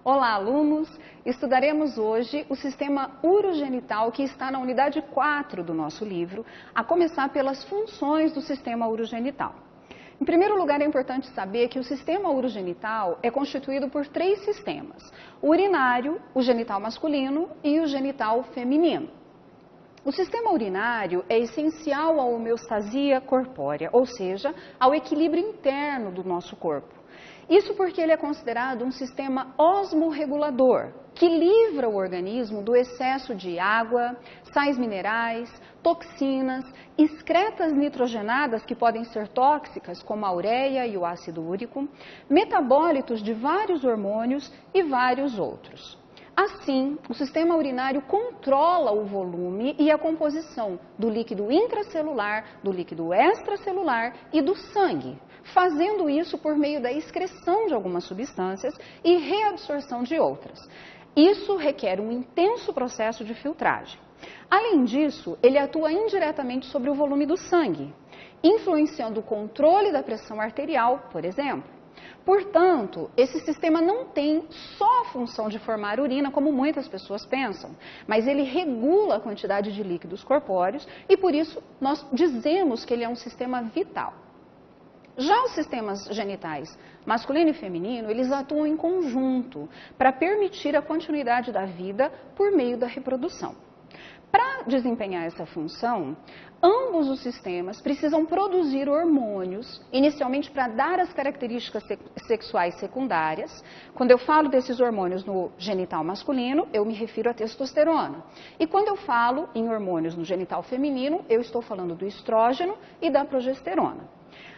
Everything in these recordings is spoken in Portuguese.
Olá, alunos! Estudaremos hoje o sistema urogenital que está na unidade 4 do nosso livro, a começar pelas funções do sistema urogenital. Em primeiro lugar, é importante saber que o sistema urogenital é constituído por 3 sistemas: o urinário, o genital masculino e o genital feminino. O sistema urinário é essencial à homeostasia corpórea, ou seja, ao equilíbrio interno do nosso corpo. Isso porque ele é considerado um sistema osmorregulador, que livra o organismo do excesso de água, sais minerais, toxinas, excretas nitrogenadas que podem ser tóxicas, como a ureia e o ácido úrico, metabólitos de vários hormônios e vários outros. Assim, o sistema urinário controla o volume e a composição do líquido intracelular, do líquido extracelular e do sangue, fazendo isso por meio da excreção de algumas substâncias e reabsorção de outras. Isso requer um intenso processo de filtragem. Além disso, ele atua indiretamente sobre o volume do sangue, influenciando o controle da pressão arterial, por exemplo. Portanto, esse sistema não tem só a função de formar urina, como muitas pessoas pensam, mas ele regula a quantidade de líquidos corpóreos e, por isso, nós dizemos que ele é um sistema vital. Já os sistemas genitais masculino e feminino, eles atuam em conjunto para permitir a continuidade da vida por meio da reprodução. Para desempenhar essa função, ambos os sistemas precisam produzir hormônios, inicialmente para dar as características sexuais secundárias. Quando eu falo desses hormônios no genital masculino, eu me refiro à testosterona. E quando eu falo em hormônios no genital feminino, eu estou falando do estrógeno e da progesterona.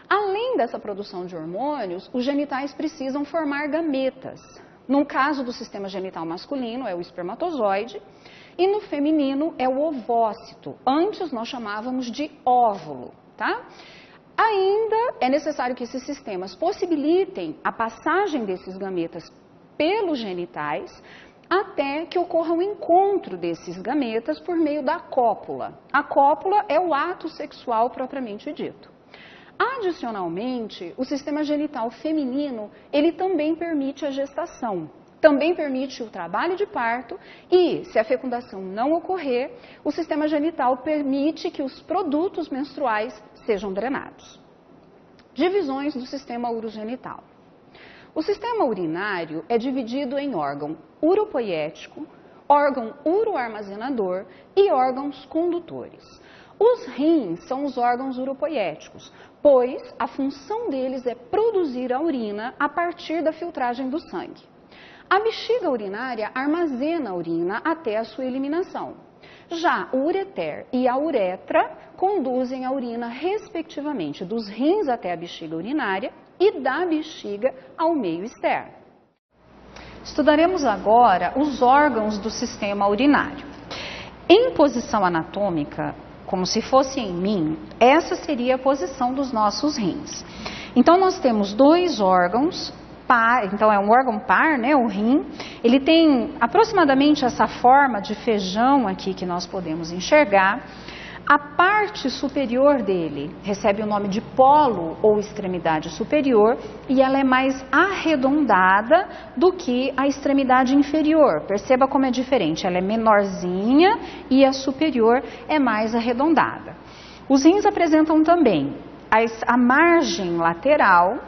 Além dessa produção de hormônios, os genitais precisam formar gametas. No caso do sistema genital masculino, é o espermatozoide, e no feminino é o ovócito. Antes nós chamávamos de óvulo, tá? Ainda é necessário que esses sistemas possibilitem a passagem desses gametas pelos genitais até que ocorra o encontro desses gametas por meio da cópula. A cópula é o ato sexual propriamente dito. Adicionalmente, o sistema genital feminino, ele também permite a gestação. Também permite o trabalho de parto e, se a fecundação não ocorrer, o sistema genital permite que os produtos menstruais sejam drenados. Divisões do sistema urogenital. O sistema urinário é dividido em órgão uropoiético, órgão uroarmazenador e órgãos condutores. Os rins são os órgãos uropoiéticos, pois a função deles é produzir a urina a partir da filtragem do sangue. A bexiga urinária armazena a urina até a sua eliminação. Já o ureter e a uretra conduzem a urina, respectivamente, dos rins até a bexiga urinária e da bexiga ao meio externo. Estudaremos agora os órgãos do sistema urinário. Em posição anatômica, como se fosse em mim, essa seria a posição dos nossos rins. Então, nós temos 2 órgãos. Então é um órgão par, né, o rim. Ele tem aproximadamente essa forma de feijão aqui que nós podemos enxergar. A parte superior dele recebe o nome de polo ou extremidade superior e ela é mais arredondada do que a extremidade inferior. Perceba como é diferente, ela é menorzinha e a superior é mais arredondada. Os rins apresentam também a margem lateral,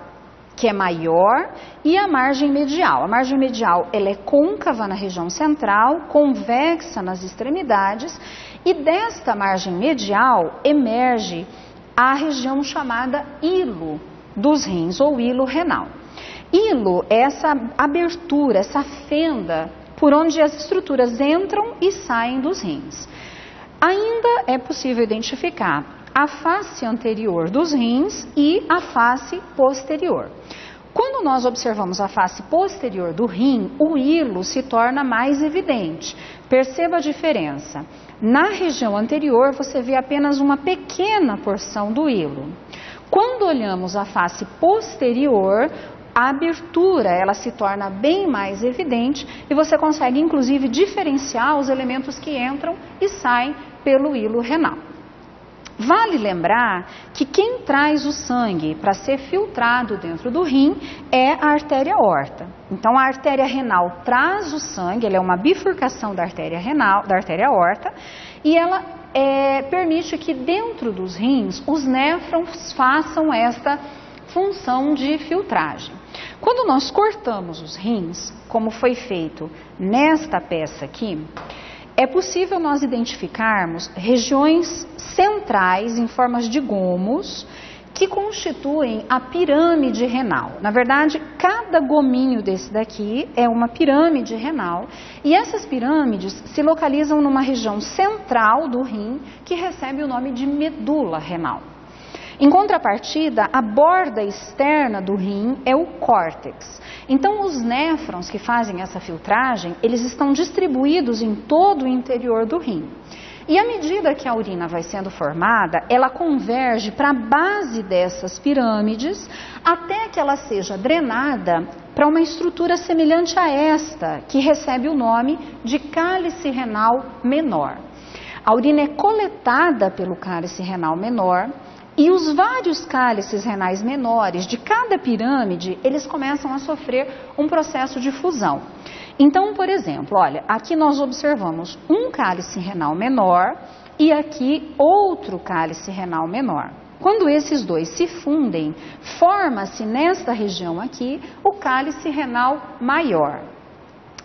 que é maior, e a margem medial. A margem medial ela é côncava na região central, convexa nas extremidades, e desta margem medial emerge a região chamada hilo dos rins, ou hilo renal. Hilo é essa abertura, essa fenda por onde as estruturas entram e saem dos rins. Ainda é possível identificar a face anterior dos rins e a face posterior. Quando nós observamos a face posterior do rim, o hilo se torna mais evidente. Perceba a diferença. Na região anterior, você vê apenas uma pequena porção do hilo. Quando olhamos a face posterior, a abertura ela se torna bem mais evidente e você consegue inclusive diferenciar os elementos que entram e saem pelo hilo renal. Vale lembrar que quem traz o sangue para ser filtrado dentro do rim é a artéria aorta. Então a artéria renal traz o sangue, ela é uma bifurcação da artéria renal, da artéria aorta, e ela permite que dentro dos rins os néfrons façam esta função de filtragem. Quando nós cortamos os rins, como foi feito nesta peça aqui, é possível nós identificarmos regiões centrais em formas de gomos que constituem a pirâmide renal. Na verdade, cada gominho desse daqui é uma pirâmide renal e essas pirâmides se localizam numa região central do rim que recebe o nome de medula renal. Em contrapartida, a borda externa do rim é o córtex. Então, os néfrons que fazem essa filtragem, eles estão distribuídos em todo o interior do rim. E à medida que a urina vai sendo formada, ela converge para a base dessas pirâmides, até que ela seja drenada para uma estrutura semelhante a esta, que recebe o nome de cálice renal menor. A urina é coletada pelo cálice renal menor, e os vários cálices renais menores de cada pirâmide, eles começam a sofrer um processo de fusão. Então, por exemplo, olha, aqui nós observamos um cálice renal menor e aqui outro cálice renal menor. Quando esses dois se fundem, forma-se nesta região aqui o cálice renal maior.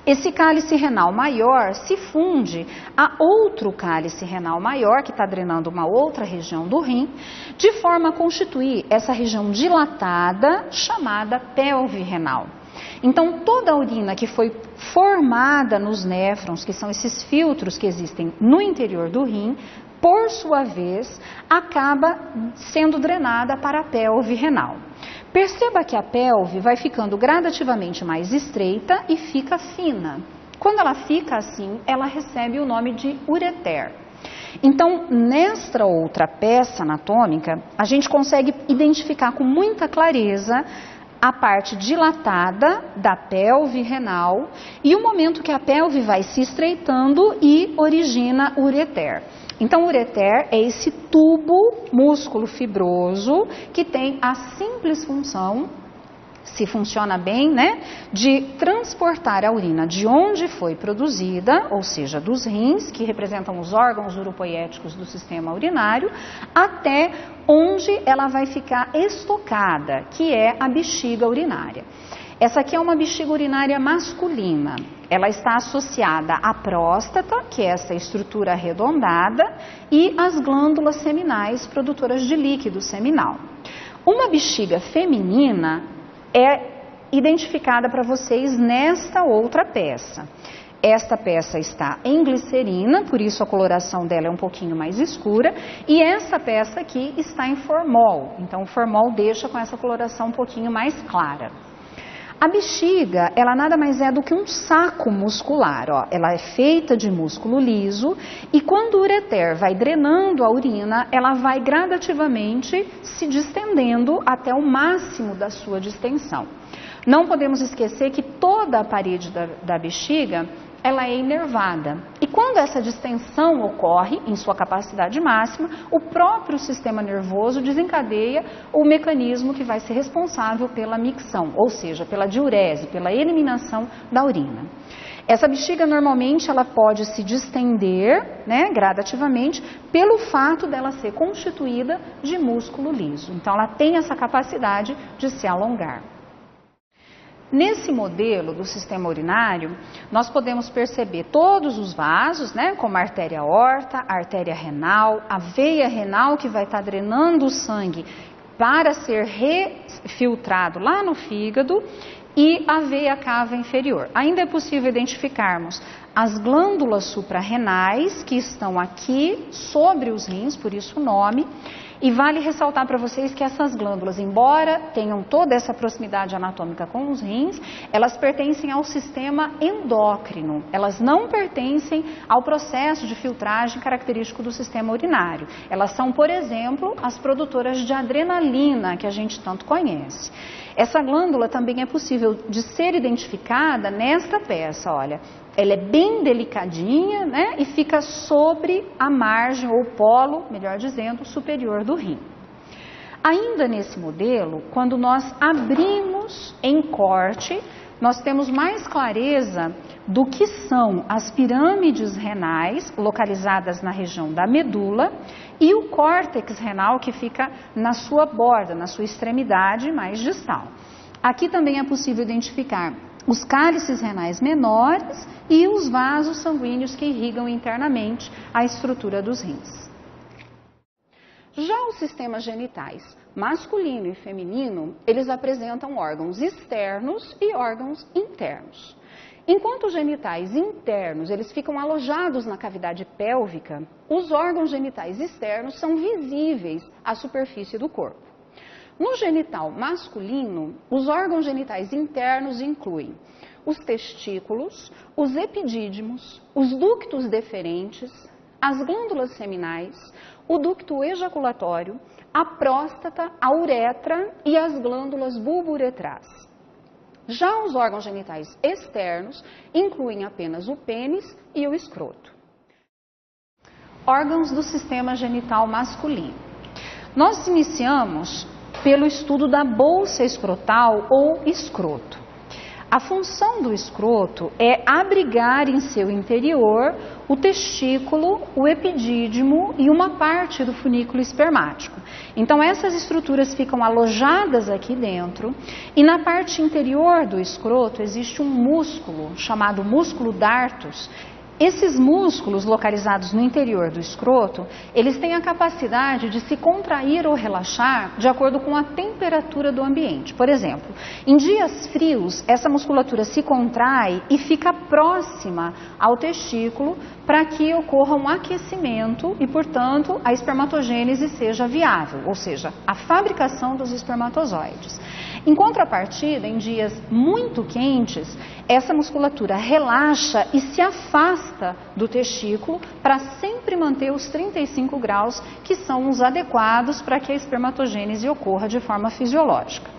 Esse cálice renal maior se funde a outro cálice renal maior, que está drenando uma outra região do rim, de forma a constituir essa região dilatada, chamada pelve renal. Então, toda a urina que foi formada nos néfrons, que são esses filtros que existem no interior do rim, por sua vez, acaba sendo drenada para a pelve renal. Perceba que a pelve vai ficando gradativamente mais estreita e fica fina. Quando ela fica assim, ela recebe o nome de ureter. Então, nesta outra peça anatômica, a gente consegue identificar com muita clareza a parte dilatada da pelve renal e o momento que a pelve vai se estreitando e origina o ureter. Então, o ureter é esse tubo músculo fibroso que tem a simples função, se funciona bem, né, de transportar a urina de onde foi produzida, ou seja, dos rins, que representam os órgãos uropoiéticos do sistema urinário, até onde ela vai ficar estocada, que é a bexiga urinária. Essa aqui é uma bexiga urinária masculina. Ela está associada à próstata, que é essa estrutura arredondada, e às glândulas seminais produtoras de líquido seminal. Uma bexiga feminina é identificada para vocês nesta outra peça. Esta peça está em glicerina, por isso a coloração dela é um pouquinho mais escura, e essa peça aqui está em formol, então o formol deixa com essa coloração um pouquinho mais clara. A bexiga, ela nada mais é do que um saco muscular, ó. Ela é feita de músculo liso e quando o ureter vai drenando a urina, ela vai gradativamente se distendendo até o máximo da sua distensão. Não podemos esquecer que toda a parede da bexiga, ela é inervada. E quando essa distensão ocorre em sua capacidade máxima, o próprio sistema nervoso desencadeia o mecanismo que vai ser responsável pela micção, ou seja, pela diurese, pela eliminação da urina. Essa bexiga normalmente ela pode se distender, né, gradativamente, pelo fato dela ser constituída de músculo liso. Então ela tem essa capacidade de se alongar. Nesse modelo do sistema urinário, nós podemos perceber todos os vasos, né, como a artéria aorta, a artéria renal, a veia renal que vai estar drenando o sangue para ser refiltrado lá no fígado e a veia cava inferior. Ainda é possível identificarmos as glândulas suprarrenais que estão aqui sobre os rins, por isso o nome, E vale ressaltar para vocês que essas glândulas, embora tenham toda essa proximidade anatômica com os rins, elas pertencem ao sistema endócrino. Elas não pertencem ao processo de filtragem característico do sistema urinário. Elas são, por exemplo, as produtoras de adrenalina, que a gente tanto conhece. Essa glândula também é possível de ser identificada nesta peça, olha. Ela é bem delicadinha, né, e fica sobre a margem ou polo, melhor dizendo, superior do rim. Ainda nesse modelo, quando nós abrimos em corte, nós temos mais clareza do que são as pirâmides renais, localizadas na região da medula, e o córtex renal, que fica na sua borda, na sua extremidade mais distal. Aqui também é possível identificar os cálices renais menores e os vasos sanguíneos que irrigam internamente a estrutura dos rins. Já os sistemas genitais masculino e feminino, eles apresentam órgãos externos e órgãos internos. Enquanto os genitais internos, eles ficam alojados na cavidade pélvica, os órgãos genitais externos são visíveis à superfície do corpo. No genital masculino, os órgãos genitais internos incluem os testículos, os epidídimos, os ductos deferentes, as glândulas seminais, o ducto ejaculatório, a próstata, a uretra e as glândulas bulbouretrais. Já os órgãos genitais externos incluem apenas o pênis e o escroto. Órgãos do sistema genital masculino. Nós iniciamos pelo estudo da bolsa escrotal ou escroto. A função do escroto é abrigar em seu interior o testículo, o epidídimo e uma parte do funículo espermático. Então essas estruturas ficam alojadas aqui dentro e na parte interior do escroto existe um músculo chamado músculo dartos. Esses músculos localizados no interior do escroto, eles têm a capacidade de se contrair ou relaxar de acordo com a temperatura do ambiente. Por exemplo, em dias frios, essa musculatura se contrai e fica próxima ao testículo para que ocorra um aquecimento e, portanto, a espermatogênese seja viável, ou seja, a fabricação dos espermatozoides. Em contrapartida, em dias muito quentes, essa musculatura relaxa e se afasta do testículo para sempre manter os 35 graus, que são os adequados para que a espermatogênese ocorra de forma fisiológica.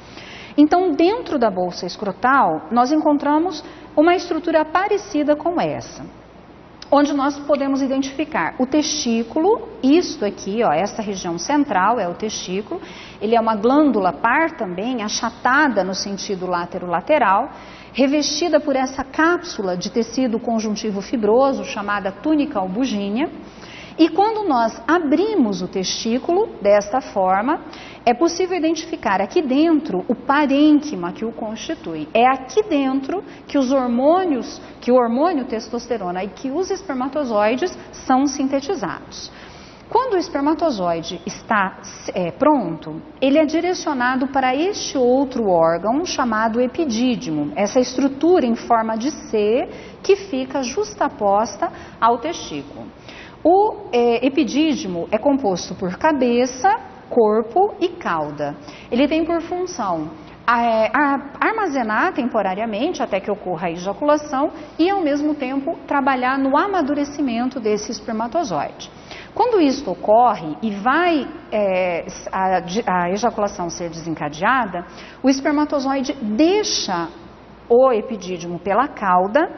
Então, dentro da bolsa escrotal, nós encontramos uma estrutura parecida com essa, onde nós podemos identificar o testículo, isto aqui, ó, essa região central é o testículo, ele é uma glândula par também, achatada no sentido látero-lateral, revestida por essa cápsula de tecido conjuntivo fibroso, chamada túnica albugínea, e quando nós abrimos o testículo desta forma, é possível identificar aqui dentro o parênquima que o constitui. É aqui dentro que os hormônios, que o hormônio testosterona e que os espermatozoides são sintetizados. Quando o espermatozoide está pronto, ele é direcionado para este outro órgão chamado epidídimo, essa estrutura em forma de C que fica justaposta ao testículo. O epidídimo é composto por cabeça, corpo e cauda. Ele tem por função armazenar temporariamente até que ocorra a ejaculação e, ao mesmo tempo, trabalhar no amadurecimento desse espermatozoide. Quando isto ocorre e vai a ejaculação ser desencadeada, o espermatozoide deixa o epidídimo pela cauda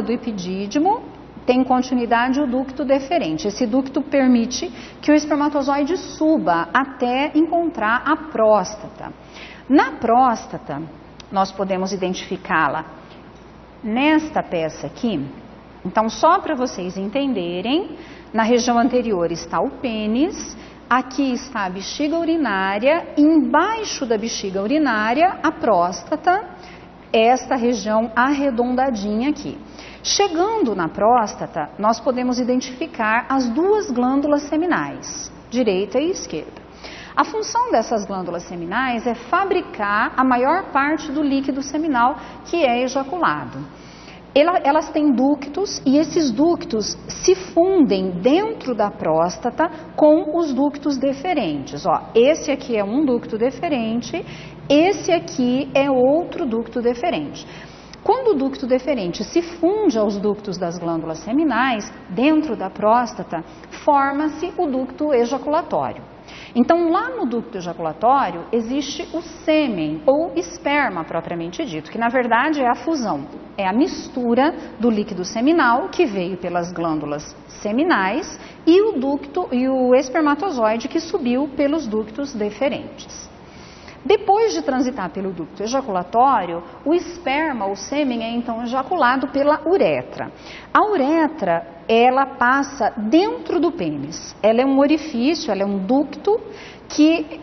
do epidídimo tem continuidade o ducto deferente. Esse ducto permite que o espermatozoide suba até encontrar a próstata. Na próstata, nós podemos identificá-la nesta peça aqui. Então, só para vocês entenderem, na região anterior está o pênis, aqui está a bexiga urinária, embaixo da bexiga urinária, a próstata, esta região arredondadinha aqui. Chegando na próstata, nós podemos identificar as duas glândulas seminais, direita e esquerda. A função dessas glândulas seminais é fabricar a maior parte do líquido seminal que é ejaculado. Elas têm ductos e esses ductos se fundem dentro da próstata com os ductos deferentes. Ó, esse aqui é um ducto deferente, esse aqui é outro ducto deferente. Quando o ducto deferente se funde aos ductos das glândulas seminais, dentro da próstata, forma-se o ducto ejaculatório. Então, lá no ducto ejaculatório, existe o sêmen, ou esperma propriamente dito, que na verdade é a fusão, é a mistura do líquido seminal, que veio pelas glândulas seminais, e o ducto e o espermatozoide, que subiu pelos ductos deferentes. Depois de transitar pelo ducto ejaculatório, o esperma, o sêmen, é então ejaculado pela uretra. A uretra, ela passa dentro do pênis. Ela é um orifício, ela é um ducto que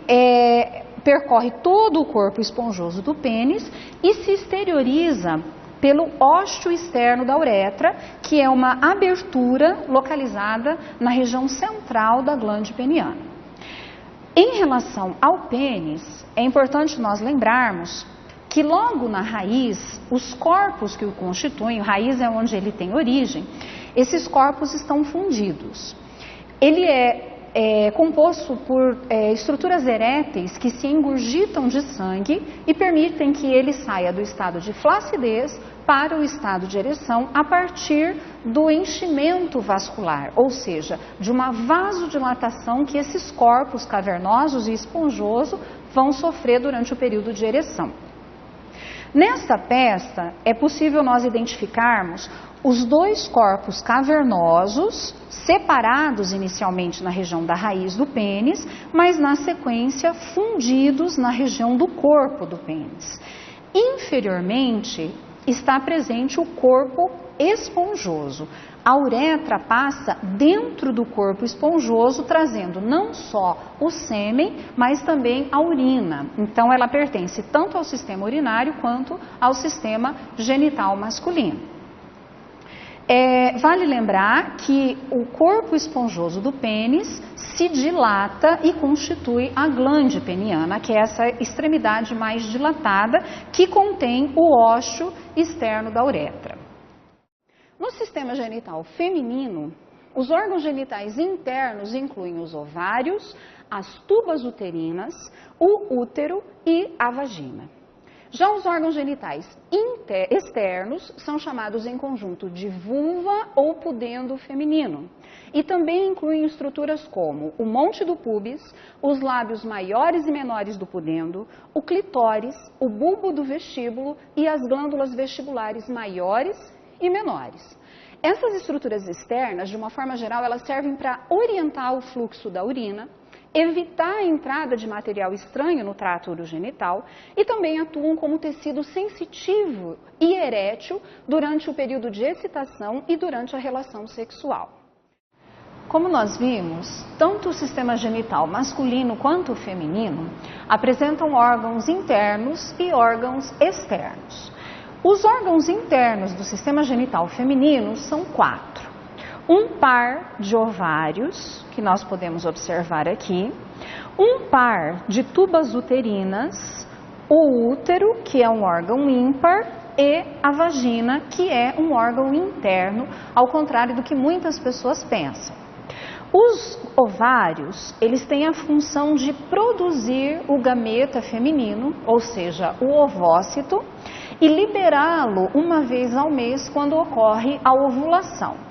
percorre todo o corpo esponjoso do pênis e se exterioriza pelo ósteo externo da uretra, que é uma abertura localizada na região central da glândula peniana. Em relação ao pênis, é importante nós lembrarmos que logo na raiz, os corpos que o constituem, a raiz é onde ele tem origem, esses corpos estão fundidos. Ele é composto por estruturas eréteis que se engurgitam de sangue e permitem que ele saia do estado de flacidez para o estado de ereção a partir do enchimento vascular, ou seja, de uma vasodilatação que esses corpos cavernosos e esponjosos vão sofrer durante o período de ereção. Nesta peça, é possível nós identificarmos os dois corpos cavernosos, separados inicialmente na região da raiz do pênis, mas na sequência fundidos na região do corpo do pênis. Inferiormente está presente o corpo esponjoso. A uretra passa dentro do corpo esponjoso, trazendo não só o sêmen, mas também a urina. Então, ela pertence tanto ao sistema urinário quanto ao sistema genital masculino. Vale lembrar que o corpo esponjoso do pênis se dilata e constitui a glande peniana, que é essa extremidade mais dilatada que contém o ósseo externo da uretra. No sistema genital feminino, os órgãos genitais internos incluem os ovários, as tubas uterinas, o útero e a vagina. Já os órgãos genitais externos são chamados em conjunto de vulva ou pudendo feminino e também incluem estruturas como o monte do púbis, os lábios maiores e menores do pudendo, o clitóris, o bulbo do vestíbulo e as glândulas vestibulares maiores e menores. Essas estruturas externas, de uma forma geral, elas servem para orientar o fluxo da urina, evitar a entrada de material estranho no trato urogenital e também atuam como tecido sensitivo e erétil durante o período de excitação e durante a relação sexual. Como nós vimos, tanto o sistema genital masculino quanto o feminino apresentam órgãos internos e órgãos externos. Os órgãos internos do sistema genital feminino são 4. Um par de ovários, que nós podemos observar aqui, um par de tubas uterinas, o útero, que é um órgão ímpar, e a vagina, que é um órgão interno, ao contrário do que muitas pessoas pensam. Os ovários, eles têm a função de produzir o gameta feminino, ou seja, o ovócito, e liberá-lo uma vez ao mês quando ocorre a ovulação.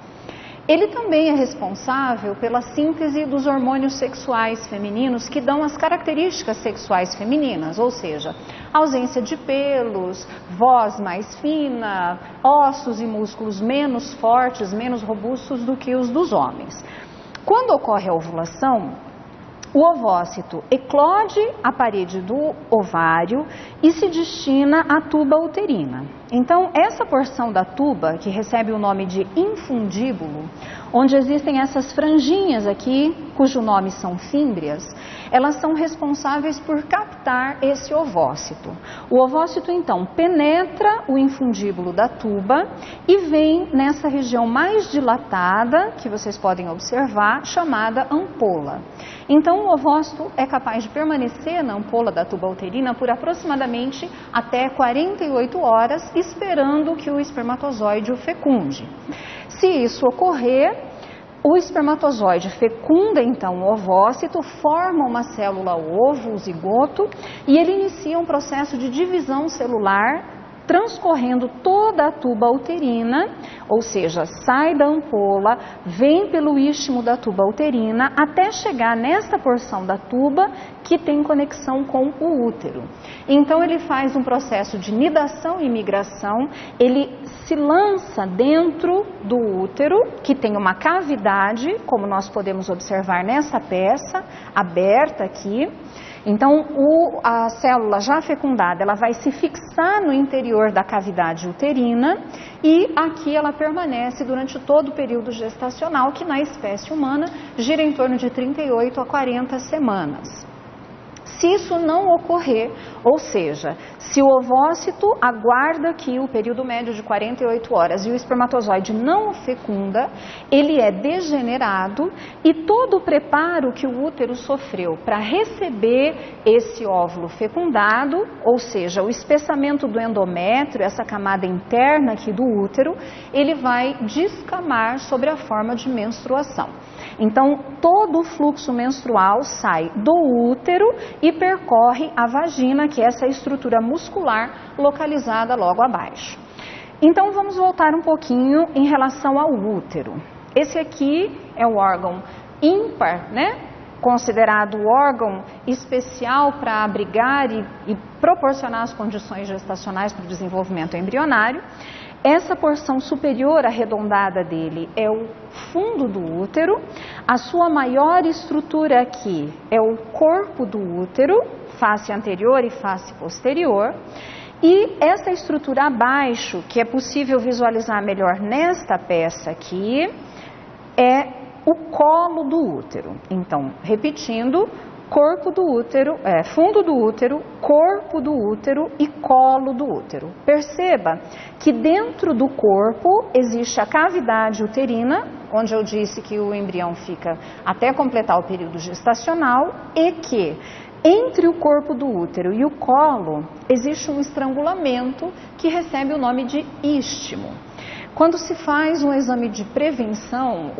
Ele também é responsável pela síntese dos hormônios sexuais femininos que dão as características sexuais femininas, ou seja, ausência de pelos, voz mais fina, ossos e músculos menos fortes, menos robustos do que os dos homens. Quando ocorre a ovulação, o ovócito eclode a parede do ovário e se destina à tuba uterina. Então, essa porção da tuba, que recebe o nome de infundíbulo, onde existem essas franjinhas aqui, cujo nome são fímbrias, elas são responsáveis por captar captar esse ovócito. O ovócito, então, penetra o infundíbulo da tuba e vem nessa região mais dilatada, que vocês podem observar, chamada ampola. Então, o ovócito é capaz de permanecer na ampola da tuba uterina por aproximadamente até 48 horas, esperando que o espermatozoide o fecunde. Se isso ocorrer, o espermatozoide fecunda então o ovócito, forma uma célula ovo, o zigoto, e ele inicia um processo de divisão celular, transcorrendo toda a tuba uterina, ou seja, sai da ampola, vem pelo istmo da tuba uterina, até chegar nesta porção da tuba que tem conexão com o útero. Então ele faz um processo de nidação e migração, ele se lança dentro do útero, que tem uma cavidade, como nós podemos observar nessa peça, aberta aqui. Então, a célula já fecundada, ela vai se fixar no interior da cavidade uterina e aqui ela permanece durante todo o período gestacional, que na espécie humana gira em torno de 38 a 40 semanas. Se isso não ocorrer, ou seja, se o ovócito aguarda aqui o período médio de 48 horas e o espermatozoide não o fecunda, ele é degenerado e todo o preparo que o útero sofreu para receber esse óvulo fecundado, ou seja, o espessamento do endométrio, essa camada interna aqui do útero, ele vai descamar sobre a forma de menstruação. Então, todo o fluxo menstrual sai do útero e percorre a vagina, que é essa estrutura muscular localizada logo abaixo. Então, vamos voltar um pouquinho em relação ao útero. Esse aqui é o órgão ímpar, né? Considerado o órgão especial para abrigar e proporcionar as condições gestacionais para o desenvolvimento embrionário. Essa porção superior arredondada dele é o fundo do útero. A sua maior estrutura aqui é o corpo do útero, face anterior e face posterior. E essa estrutura abaixo, que é possível visualizar melhor nesta peça aqui, é o colo do útero. Então, repetindo, corpo do útero, fundo do útero, corpo do útero e colo do útero. Perceba que dentro do corpo existe a cavidade uterina, onde eu disse que o embrião fica até completar o período gestacional, e que entre o corpo do útero e o colo existe um estrangulamento que recebe o nome de istmo. Quando se faz um exame de prevenção,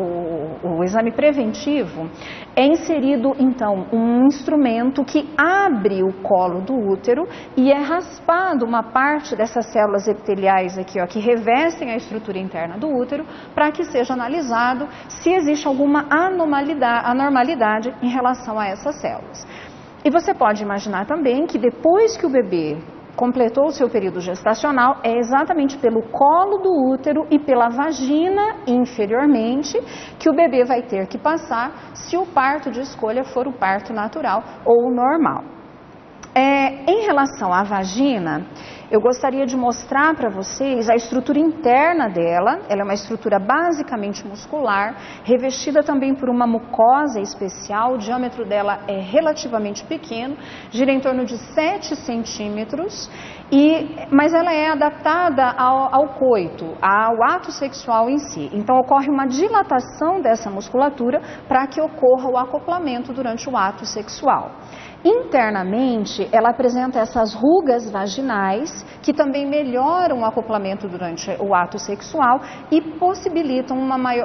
o exame preventivo, é inserido então um instrumento que abre o colo do útero e é raspado uma parte dessas células epiteliais aqui, ó, que revestem a estrutura interna do útero, para que seja analisado se existe alguma anormalidade em relação a essas células. E você pode imaginar também que depois que o bebê completou o seu período gestacional, é exatamente pelo colo do útero e pela vagina inferiormente que o bebê vai ter que passar se o parto de escolha for o parto natural ou normal. Em relação à vagina, eu gostaria de mostrar para vocês a estrutura interna dela. Ela é uma estrutura basicamente muscular, revestida também por uma mucosa especial. O diâmetro dela é relativamente pequeno, gira em torno de 7 centímetros, mas ela é adaptada ao coito, ao ato sexual em si. Então ocorre uma dilatação dessa musculatura para que ocorra o acoplamento durante o ato sexual. Internamente, ela apresenta essas rugas vaginais que também melhoram o acoplamento durante o ato sexual e possibilitam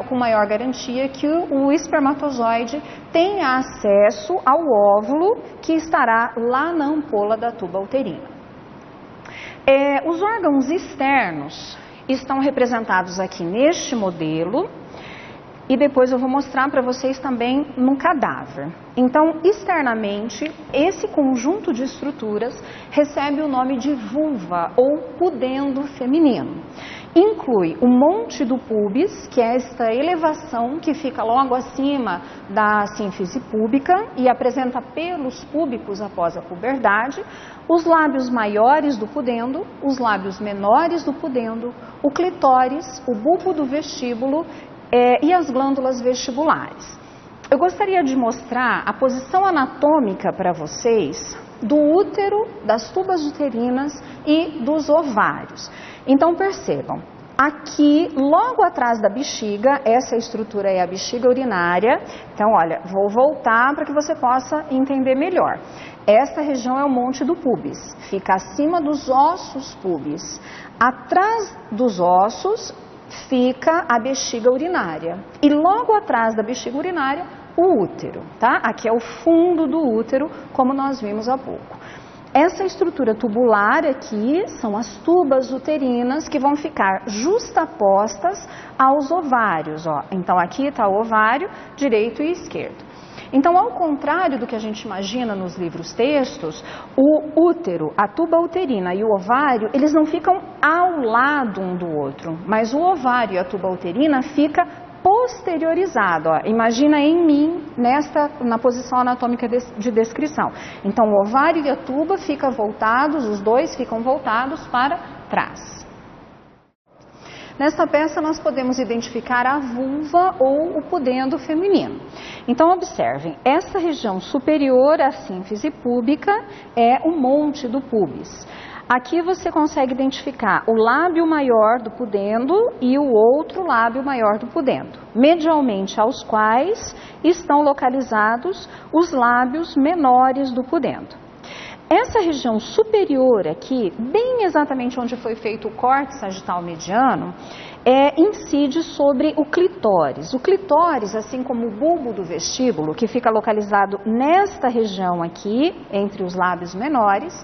com maior garantia que o espermatozoide tenha acesso ao óvulo que estará lá na ampola da tuba uterina. Os órgãos externos estão representados aqui neste modelo. E depois eu vou mostrar para vocês também no cadáver. Então, externamente, esse conjunto de estruturas recebe o nome de vulva ou pudendo feminino. Inclui o monte do púbis, que é esta elevação que fica logo acima da sínfise púbica e apresenta pelos púbicos após a puberdade, os lábios maiores do pudendo, os lábios menores do pudendo, o clitóris, o bulbo do vestíbulo e as glândulas vestibulares. Eu gostaria de mostrar a posição anatômica para vocês do útero, das tubas uterinas e dos ovários. Então percebam, aqui logo atrás da bexiga, essa estrutura é a bexiga urinária. Então olha, vou voltar para que você possa entender melhor. Esta região é o monte do púbis, fica acima dos ossos púbis. Atrás dos ossos fica a bexiga urinária e logo atrás da bexiga urinária o útero, tá? Aqui é o fundo do útero, como nós vimos há pouco. Essa estrutura tubular aqui são as tubas uterinas que vão ficar justapostas aos ovários, ó. Então aqui está o ovário direito e esquerdo. Então, ao contrário do que a gente imagina nos livros textos, o útero, a tuba uterina e o ovário, eles não ficam ao lado um do outro, mas o ovário e a tuba uterina fica posteriorizado. Ó. Imagina em mim, na posição anatômica de descrição. Então, o ovário e a tuba ficam voltados, os dois ficam voltados para trás. Nessa peça nós podemos identificar a vulva ou o pudendo feminino. Então observem, essa região superior à sínfise púbica é o monte do púbis. Aqui você consegue identificar o lábio maior do pudendo e o outro lábio maior do pudendo, medialmente aos quais estão localizados os lábios menores do pudendo. Essa região superior aqui, bem exatamente onde foi feito o corte sagital mediano, incide sobre o clitóris. O clitóris, assim como o bulbo do vestíbulo, que fica localizado nesta região aqui, entre os lábios menores,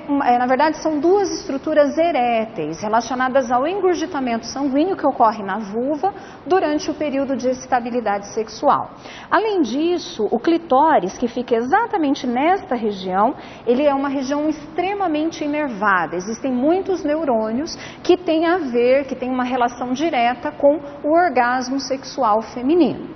na verdade são duas estruturas eréteis relacionadas ao engurgitamento sanguíneo que ocorre na vulva durante o período de excitabilidade sexual. Além disso, o clitóris, que fica exatamente nesta região, ele é uma região extremamente inervada. Existem muitos neurônios que têm a ver, que têm uma relação direta com o orgasmo sexual feminino.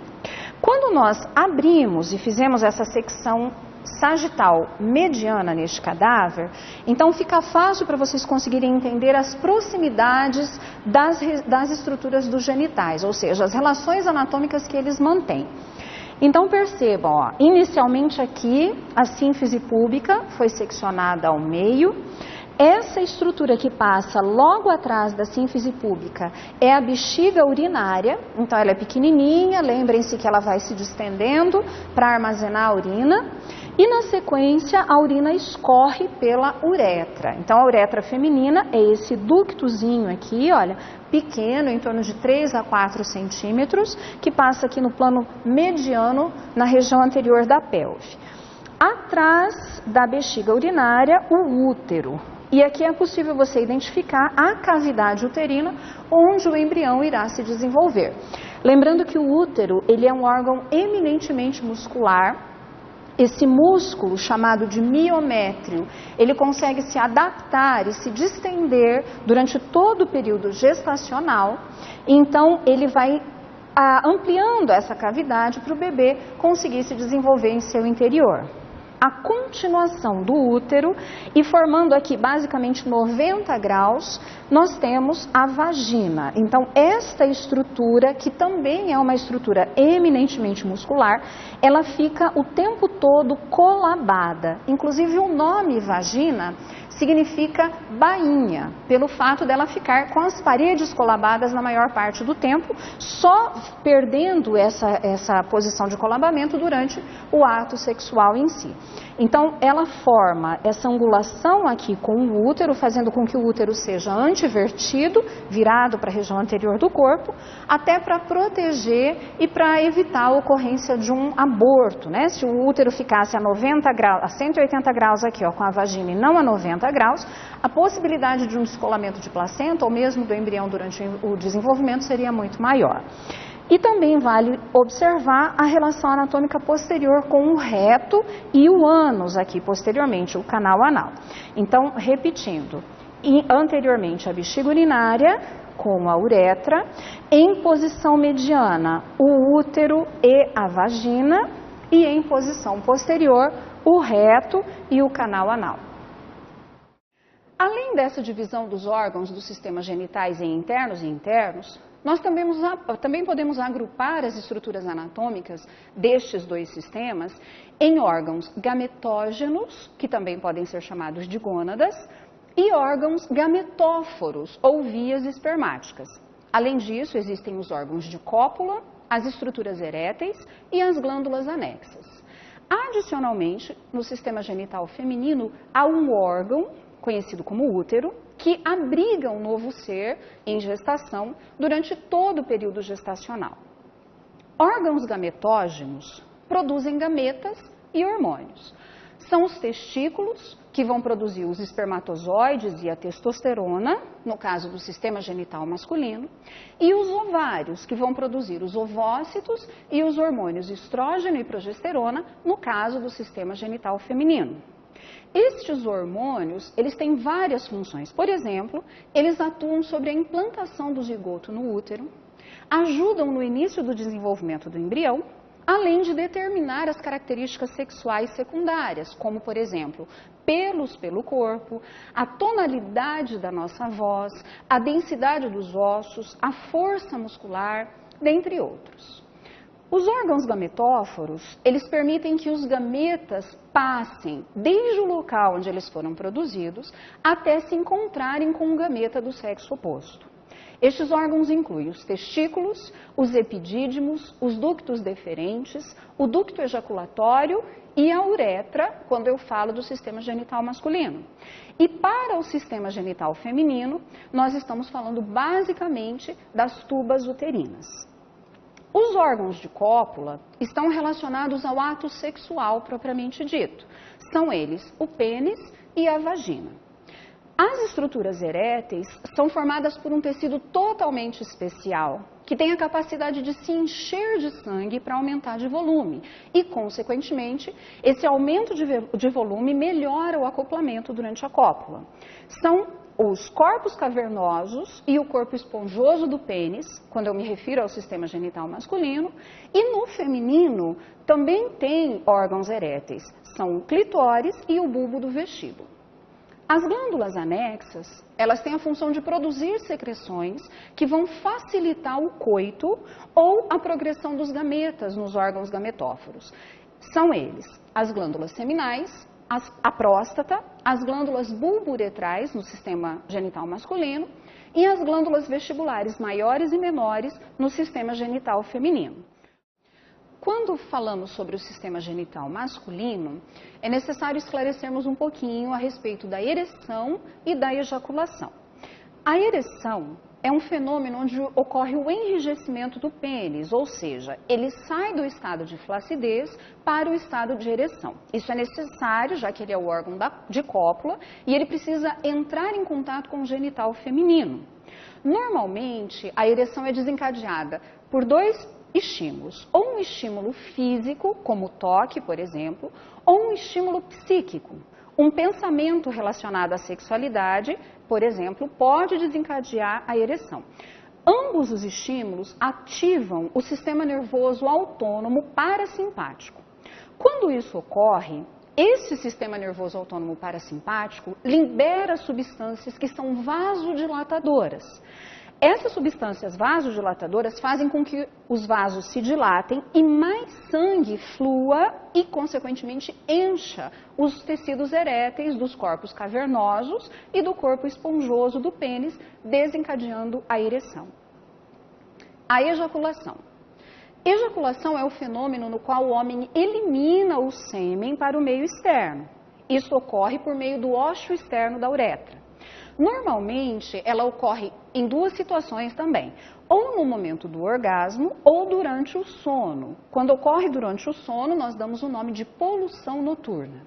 Quando nós abrimos e fizemos essa secção sagital mediana neste cadáver, então fica fácil para vocês conseguirem entender as proximidades das estruturas dos genitais, ou seja, as relações anatômicas que eles mantêm. Então percebam, ó, inicialmente aqui a sínfise púbica foi seccionada ao meio. Essa estrutura que passa logo atrás da sínfise púbica é a bexiga urinária, então ela é pequenininha, lembrem-se que ela vai se distendendo para armazenar a urina. E na sequência a urina escorre pela uretra. Então a uretra feminina é esse ductozinho aqui, olha, pequeno, em torno de 3 a 4 centímetros, que passa aqui no plano mediano, na região anterior da pelve. Atrás da bexiga urinária, o útero. E aqui é possível você identificar a cavidade uterina onde o embrião irá se desenvolver. Lembrando que o útero, ele é um órgão eminentemente muscular. Esse músculo, chamado de miométrio, ele consegue se adaptar e se distender durante todo o período gestacional. Então, ele vai ampliando essa cavidade para o bebê conseguir se desenvolver em seu interior. A continuação do útero e formando aqui basicamente 90 graus, nós temos a vagina. Então, esta estrutura, que também é uma estrutura eminentemente muscular, ela fica o tempo todo colabada. Inclusive, o nome vagina significa bainha, pelo fato dela ficar com as paredes colabadas na maior parte do tempo, só perdendo essa posição de colabamento durante o ato sexual em si. Então, ela forma essa angulação aqui com o útero, fazendo com que o útero seja antivertido, virado para a região anterior do corpo, até para proteger e para evitar a ocorrência de um aborto, né? Se o útero ficasse a 90 graus, a 180 graus aqui, ó, com a vagina e não a 90 graus, a possibilidade de um descolamento de placenta ou mesmo do embrião durante o desenvolvimento seria muito maior. E também vale observar a relação anatômica posterior com o reto e o ânus aqui posteriormente, o canal anal. Então, repetindo, anteriormente a bexiga urinária com a uretra, em posição mediana o útero e a vagina e em posição posterior o reto e o canal anal. Além dessa divisão dos órgãos dos sistemas genitais em internos e internos, Nós também podemos agrupar as estruturas anatômicas destes dois sistemas em órgãos gametógenos, que também podem ser chamados de gônadas, e órgãos gametóforos, ou vias espermáticas. Além disso, existem os órgãos de cópula, as estruturas eréteis e as glândulas anexas. Adicionalmente, no sistema genital feminino, há um órgão, conhecido como útero, que abriga um novo ser em gestação durante todo o período gestacional. Órgãos gametógenos produzem gametas e hormônios. São os testículos, que vão produzir os espermatozoides e a testosterona, no caso do sistema genital masculino, e os ovários, que vão produzir os ovócitos e os hormônios estrógeno e progesterona, no caso do sistema genital feminino. Estes hormônios, eles têm várias funções. Por exemplo, eles atuam sobre a implantação do zigoto no útero, ajudam no início do desenvolvimento do embrião, além de determinar as características sexuais secundárias, como, por exemplo, pelos pelo corpo, a tonalidade da nossa voz, a densidade dos ossos, a força muscular, dentre outros. Os órgãos gametóforos, eles permitem que os gametas passem desde o local onde eles foram produzidos até se encontrarem com o gameta do sexo oposto. Estes órgãos incluem os testículos, os epidídimos, os ductos deferentes, o ducto ejaculatório e a uretra, quando eu falo do sistema genital masculino. E para o sistema genital feminino, nós estamos falando basicamente das tubas uterinas. Os órgãos de cópula estão relacionados ao ato sexual propriamente dito. São eles o pênis e a vagina. As estruturas eréteis são formadas por um tecido totalmente especial, que tem a capacidade de se encher de sangue para aumentar de volume e, consequentemente, esse aumento de volume melhora o acoplamento durante a cópula. São os corpos cavernosos e o corpo esponjoso do pênis, quando eu me refiro ao sistema genital masculino, e no feminino também tem órgãos eréteis, são o clitóris e o bulbo do vestíbulo. As glândulas anexas, elas têm a função de produzir secreções que vão facilitar o coito ou a progressão dos gametas nos órgãos gametóforos. São eles as glândulas seminais, a próstata, as glândulas bulbo-uretrais no sistema genital masculino e as glândulas vestibulares maiores e menores no sistema genital feminino. Quando falamos sobre o sistema genital masculino, é necessário esclarecermos um pouquinho a respeito da ereção e da ejaculação. A ereção é um fenômeno onde ocorre o enrijecimento do pênis, ou seja, ele sai do estado de flacidez para o estado de ereção. Isso é necessário, já que ele é o órgão de cópula, e ele precisa entrar em contato com o genital feminino. Normalmente, a ereção é desencadeada por dois estímulos, ou um estímulo físico, como o toque, por exemplo, ou um estímulo psíquico. Um pensamento relacionado à sexualidade, por exemplo, pode desencadear a ereção. Ambos os estímulos ativam o sistema nervoso autônomo parasimpático. Quando isso ocorre, esse sistema nervoso autônomo parasimpático libera substâncias que são vasodilatadoras. Essas substâncias vasodilatadoras fazem com que os vasos se dilatem e mais sangue flua e, consequentemente, encha os tecidos eréteis dos corpos cavernosos e do corpo esponjoso do pênis, desencadeando a ereção. A ejaculação. Ejaculação é o fenômeno no qual o homem elimina o sêmen para o meio externo. Isso ocorre por meio do ósseo externo da uretra. Normalmente, ela ocorre em duas situações também, ou no momento do orgasmo ou durante o sono. Quando ocorre durante o sono, nós damos o nome de poluição noturna.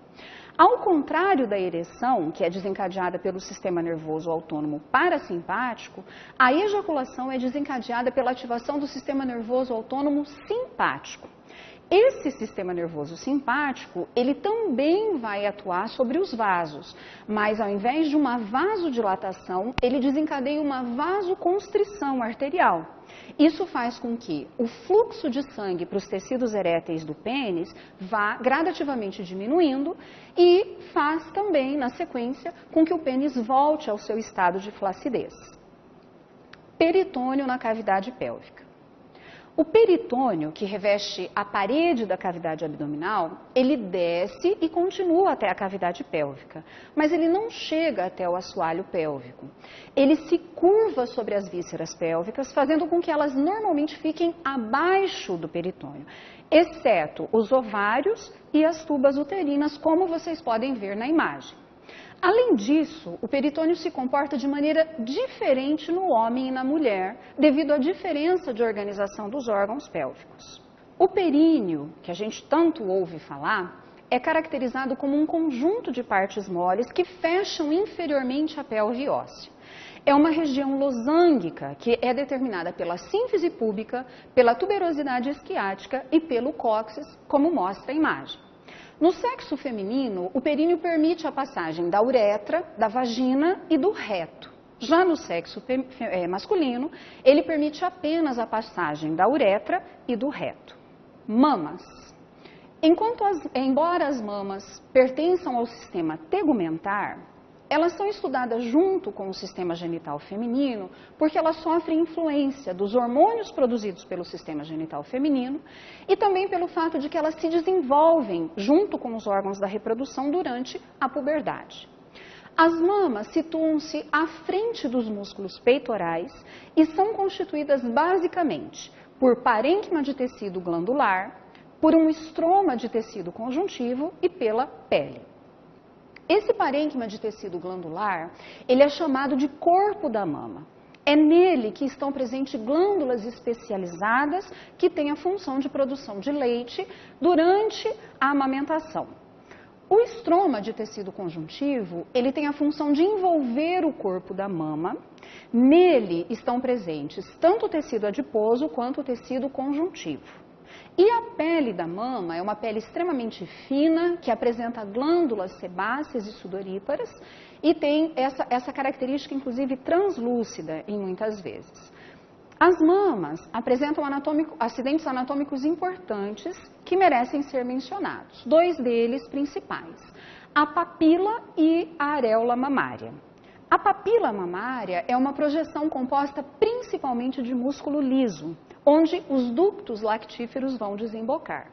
Ao contrário da ereção, que é desencadeada pelo sistema nervoso autônomo parasimpático, a ejaculação é desencadeada pela ativação do sistema nervoso autônomo simpático. Esse sistema nervoso simpático, ele também vai atuar sobre os vasos, mas ao invés de uma vasodilatação, ele desencadeia uma vasoconstrição arterial. Isso faz com que o fluxo de sangue para os tecidos eréteis do pênis vá gradativamente diminuindo e faz também, na sequência, com que o pênis volte ao seu estado de flacidez. peritônio na cavidade pélvica. O peritônio, que reveste a parede da cavidade abdominal, ele desce e continua até a cavidade pélvica, mas ele não chega até o assoalho pélvico. Ele se curva sobre as vísceras pélvicas, fazendo com que elas normalmente fiquem abaixo do peritônio, exceto os ovários e as tubas uterinas, como vocês podem ver na imagem. Além disso, o peritônio se comporta de maneira diferente no homem e na mulher, devido à diferença de organização dos órgãos pélvicos. O períneo, que a gente tanto ouve falar, é caracterizado como um conjunto de partes moles que fecham inferiormente a pelve óssea. É uma região losânguica que é determinada pela sínfise púbica, pela tuberosidade esquiática e pelo cóccix, como mostra a imagem. No sexo feminino, o períneo permite a passagem da uretra, da vagina e do reto. Já no sexo masculino, ele permite apenas a passagem da uretra e do reto. Mamas. Embora as mamas pertençam ao sistema tegumentar, elas são estudadas junto com o sistema genital feminino porque elas sofrem influência dos hormônios produzidos pelo sistema genital feminino e também pelo fato de que elas se desenvolvem junto com os órgãos da reprodução durante a puberdade. As mamas situam-se à frente dos músculos peitorais e são constituídas basicamente por parênquima de tecido glandular, por um estroma de tecido conjuntivo e pela pele. Esse parênquima de tecido glandular, ele é chamado de corpo da mama. É nele que estão presentes glândulas especializadas que têm a função de produção de leite durante a amamentação. O estroma de tecido conjuntivo, ele tem a função de envolver o corpo da mama. Nele estão presentes tanto o tecido adiposo quanto o tecido conjuntivo. E a pele da mama é uma pele extremamente fina, que apresenta glândulas sebáceas e sudoríparas e tem essa característica, inclusive, translúcida em muitas vezes. As mamas apresentam acidentes anatômicos importantes que merecem ser mencionados. Dois deles principais, a papila e a areola mamária. A papila mamária é uma projeção composta principalmente de músculo liso, onde os ductos lactíferos vão desembocar.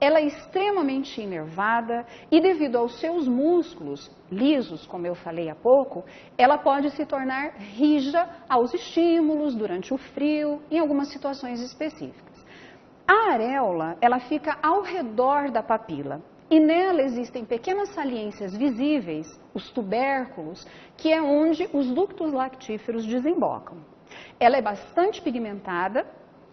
Ela é extremamente inervada e, devido aos seus músculos lisos, como eu falei há pouco, ela pode se tornar rija aos estímulos, durante o frio, em algumas situações específicas. A areola, ela fica ao redor da papila e nela existem pequenas saliências visíveis, os tubérculos, que é onde os ductos lactíferos desembocam. Ela é bastante pigmentada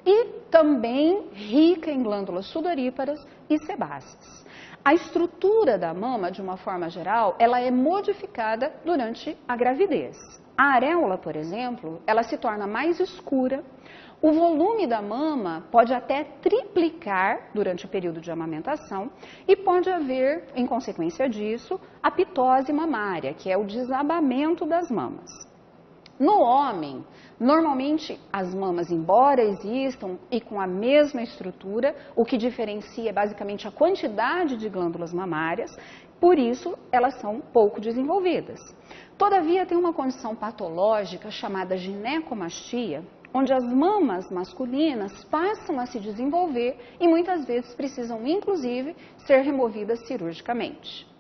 e também rica em glândulas sudoríparas e sebáceas. A estrutura da mama, de uma forma geral, ela é modificada durante a gravidez. A areola, por exemplo, ela se torna mais escura. O volume da mama pode até triplicar durante o período de amamentação e pode haver, em consequência disso, a pitose mamária, que é o desabamento das mamas. No homem, normalmente as mamas, embora existam e com a mesma estrutura, o que diferencia é basicamente a quantidade de glândulas mamárias, por isso elas são pouco desenvolvidas. Todavia, tem uma condição patológica chamada ginecomastia, onde as mamas masculinas passam a se desenvolver e muitas vezes precisam, inclusive, ser removidas cirurgicamente.